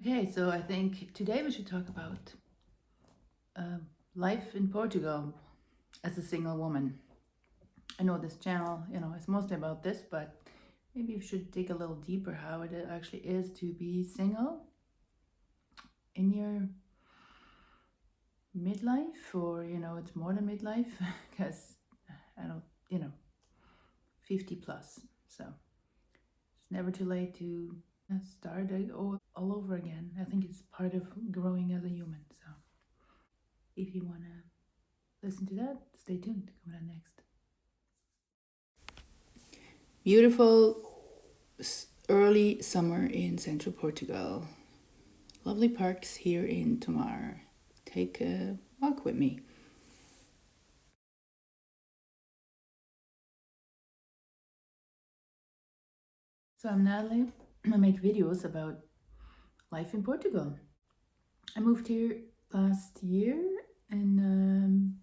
Okay, so I think today we should talk about life in Portugal as a single woman. I know this channel, is mostly about this, but maybe we should dig a little deeper how it actually is to be single in your midlife, or it's more than midlife because I don't, 50 plus. So it's never too late to start all over again. I think it's part of growing as a human. So if you want to listen to that, stay tuned. Coming on next. Beautiful early summer in central Portugal. Lovely parks here in Tomar. Take a walk with me. So I'm Natalie. I make videos about life in Portugal. I moved here last year and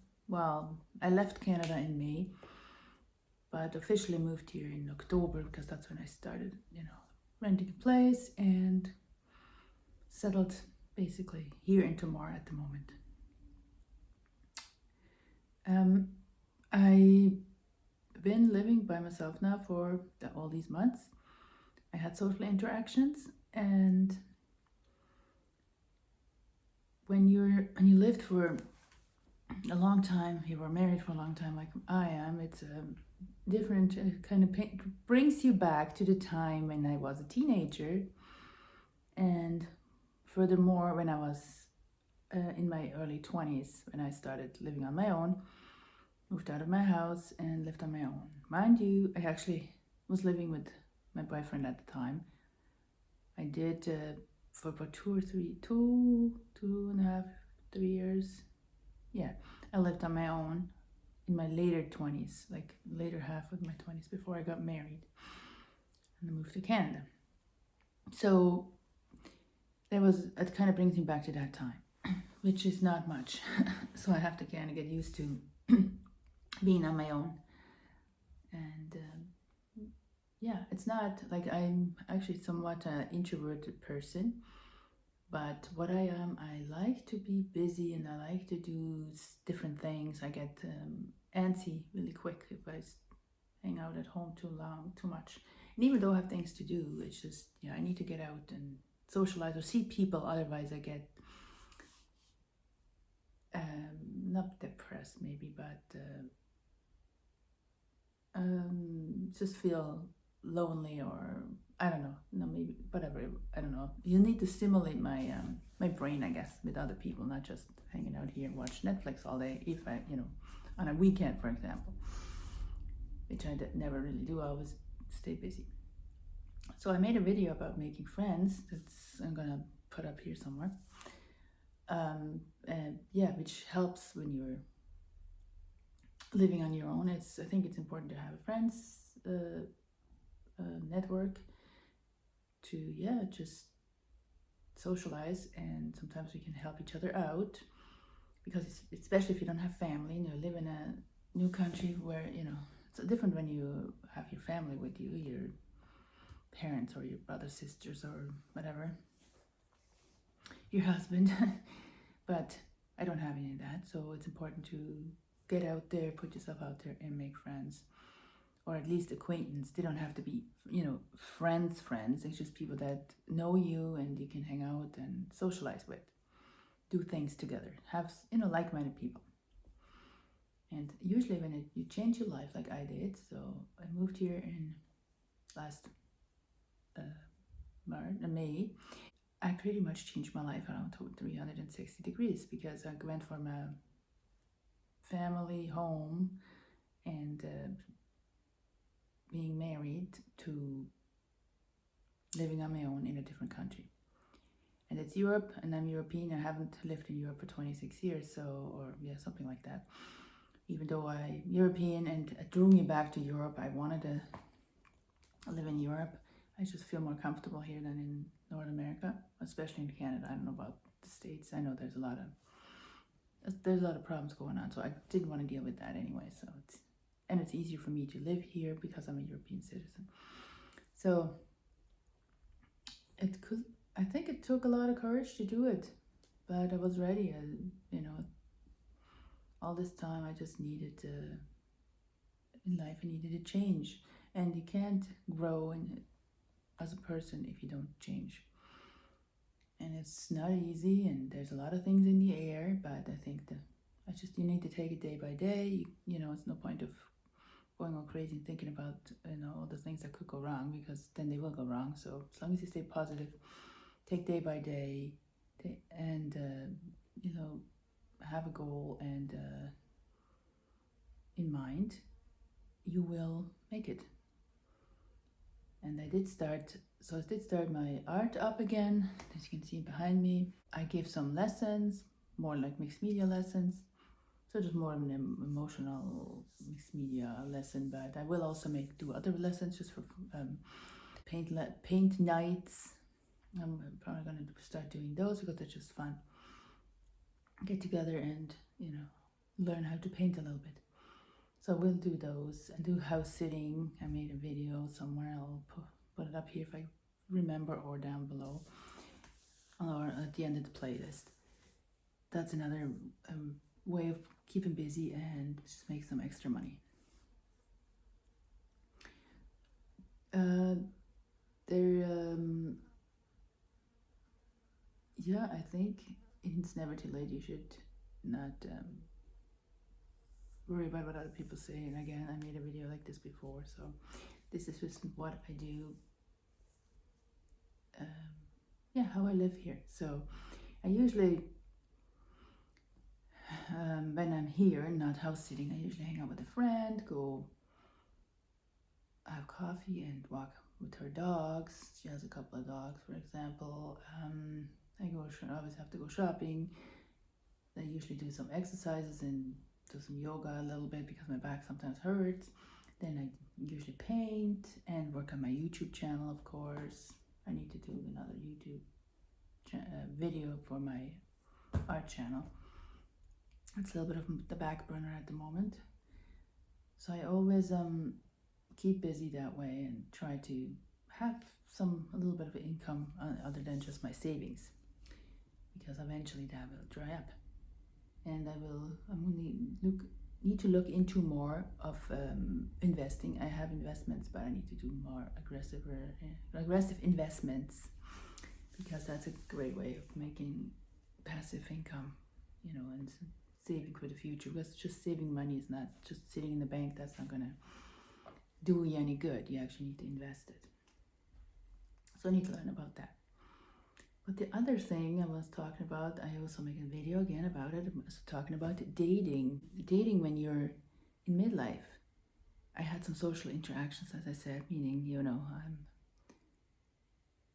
I left Canada in May, but officially moved here in October because that's when I started, renting a place and settled basically here in Tomar at the moment. I've been living by myself now for all these months. I had social interactions, and when you lived for a long time, you were married for a long time like I am, it's a different kind of brings you back to the time when I was a teenager, and furthermore when I was in my early 20s, when I started living on my own, moved out of my house and lived on my own. Mind you, I actually was living with my boyfriend at the time. I did for about 2.5, 3 years. Yeah, I lived on my own in my later 20s, like later half of my 20s before I got married and I moved to Canada. So it kind of brings me back to that time, which is not much. So I have to kind of get used to being on my own. And yeah, it's not like I'm actually somewhat an introverted person, but what I am, I like to be busy and I like to do different things. I get antsy really quick if I hang out at home too long, too much. And even though I have things to do, it's just, I need to get out and socialize or see people. Otherwise, I get not depressed, maybe, but just feel lonely, or I don't know, no, maybe whatever. I don't know. You need to stimulate my brain, I guess, with other people, not just hanging out here and watch Netflix all day. If I, on a weekend, for example, which I never really do. I always stay busy. So I made a video about making friends. I'm gonna put up here somewhere. And yeah, which helps when you're living on your own. I think it's important to have a friends network to just socialize, and sometimes we can help each other out, because especially if you don't have family and you live in a new country where it's different when you have your family with you, your parents or your brothers, sisters, or whatever, your husband. But I don't have any of that, so it's important to get out there, put yourself out there and make friends, or at least acquaintance. They don't have to be friends. It's just people that know you and you can hang out and socialize with, do things together, have like-minded people. And usually when you change your life like I did, so I moved here in last May, I pretty much changed my life around 360 degrees, because I went from a family home and being married to living on my own in a different country. And it's Europe, and I'm European. I haven't lived in Europe for 26 years, or something like that. Even though I'm European and it drew me back to Europe, I wanted to live in Europe. I just feel more comfortable here than in North America, especially in Canada. I don't know about the States. I know there's a lot of problems going on, so I didn't want to deal with that anyway. So it's easier for me to live here because I'm a European citizen. So I think it took a lot of courage to do it, but I was ready. All this time I just needed in life, I needed a change, and you can't grow as a person if you don't change. And it's not easy, and there's a lot of things in the air, but I think that you need to take it day by day. It's no point of going all crazy and thinking about all the things that could go wrong, because then they will go wrong. So as long as you stay positive, take day by day, and have a goal and in mind, you will make it. And I did start my art up again, as you can see behind me. I gave some lessons, more like mixed media lessons. So just more of an emotional mixed media lesson, but I will also do other lessons just for paint nights. I'm probably going to start doing those because they're just fun. Get together and learn how to paint a little bit. So we'll do those and do house sitting. I made a video somewhere. I'll put it up here if I remember, or down below, or at the end of the playlist. That's another way of keeping busy and just make some extra money. I think it's never too late. You should not worry about what other people say. And again, I made a video like this before, so this is just what I do. How I live here. So I usually, when I'm here, not house sitting, I usually hang out with a friend, go have coffee and walk with her dogs. She has a couple of dogs, for example. I always have to go shopping. I usually do some exercises and do some yoga a little bit because my back sometimes hurts. Then I usually paint and work on my YouTube channel, of course. I need to do another YouTube video for my art channel. It's a little bit of the back burner at the moment. So I always keep busy that way and try to have a little bit of income other than just my savings, because eventually that will dry up. And need to look into more of investing. I have investments, but I need to do more aggressive investments, because that's a great way of making passive income, and saving for the future. Because just saving money is not just sitting in the bank. That's not gonna do you any good. You actually need to invest it. So I need to learn about that. But the other thing I was talking about, I also make a video again about it. I was talking about dating when you're in midlife. I had some social interactions, as I said, meaning, I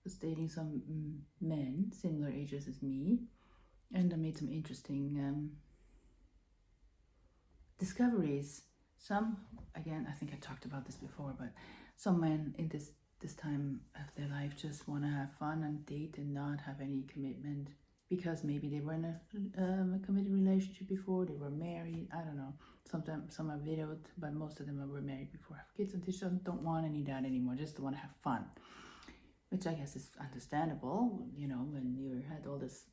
was dating some men similar ages as me, and I made some interesting discoveries. Some, again, I think I talked about this before, but some men in this time of their life just want to have fun and date and not have any commitment, because maybe they were in a committed relationship before, they were married, I don't know. Sometimes some are widowed, but most of them were married before, have kids, and they just don't want any of that anymore, just want to have fun, which I guess is understandable, when you had all this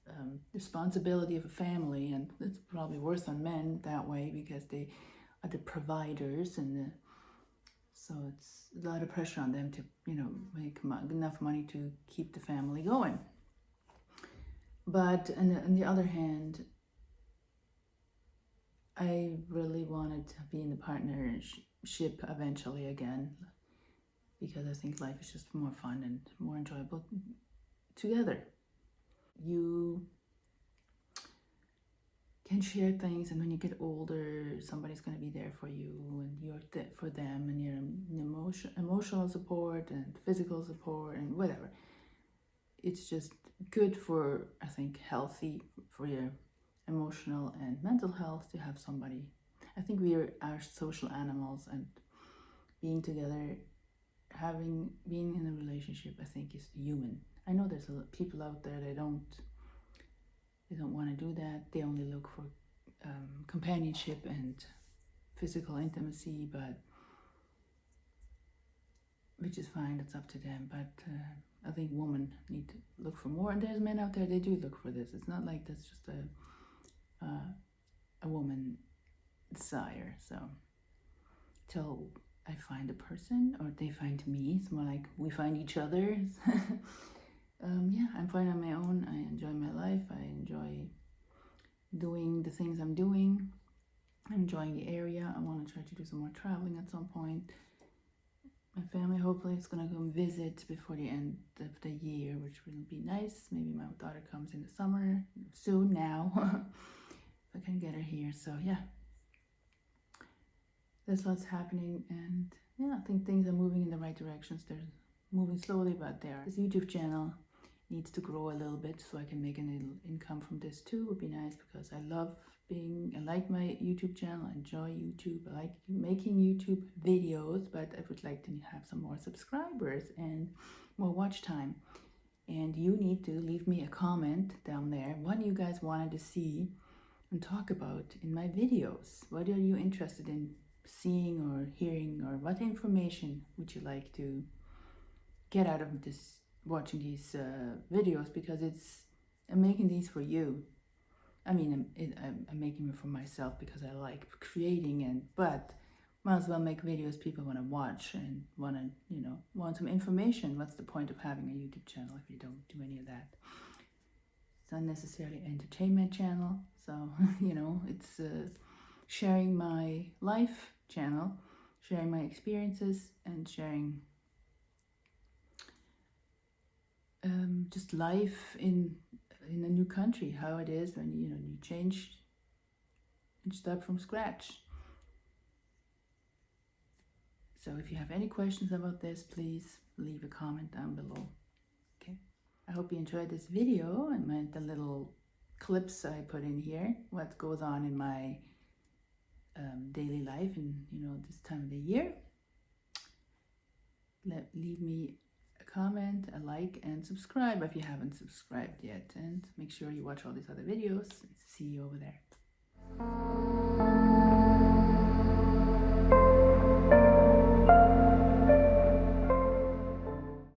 responsibility of a family, and it's probably worse on men that way because they are the providers, and so it's a lot of pressure on them to, make enough money to keep the family going. But on the other hand, I really wanted to be in the partnership eventually again, because I think life is just more fun and more enjoyable together. You can share things, and when you get older, somebody's going to be there for you, and you're for them, and you're emotional support and physical support and whatever. It's just good for, I think, healthy for your emotional and mental health to have somebody. I think we are social animals, and being together, being in a relationship, I think, is human. I know there's people out there, they don't want to do that. They only look for companionship and physical intimacy, which is fine. It's up to them. But I think women need to look for more, and there's men out there, they do look for this. It's not like that's just a woman desire. So till I find a person or they find me, it's more like we find each other. Yeah, I'm fine on my own. I enjoy my life. I enjoy doing the things I'm doing. I'm enjoying the area. I want to try to do some more traveling at some point. My family hopefully is going to come visit before the end of the year, which will be nice. Maybe my daughter comes in the summer soon now. If I can get her here. So yeah, there's lots happening, and yeah, I think things are moving in the right directions. They're moving slowly, but there. This YouTube channel needs to grow a little bit so I can make a little income from this too. Would be nice, because I like my YouTube channel. I enjoy YouTube. I like making YouTube videos, but I would like to have some more subscribers and more watch time. And you need to leave me a comment down there what you guys wanted to see and talk about in my videos. What are you interested in seeing or hearing, or what information would you like to get out of this watching these videos? Because I'm making these for you. I mean, I'm making them for myself because I like creating, but might as well make videos people want to watch and want to, want some information. What's the point of having a YouTube channel if you don't do any of that? It's not necessarily an entertainment channel. So, it's sharing my life channel, sharing my experiences, and sharing just life in a new country, how it is when you change and start from scratch. So if you have any questions about this, please leave a comment down below. Okay, I hope you enjoyed this video and the little clips I put in here, what goes on in my daily life in this time of the year. Leave me a comment, a like, and subscribe if you haven't subscribed yet, and make sure you watch all these other videos. See you over there.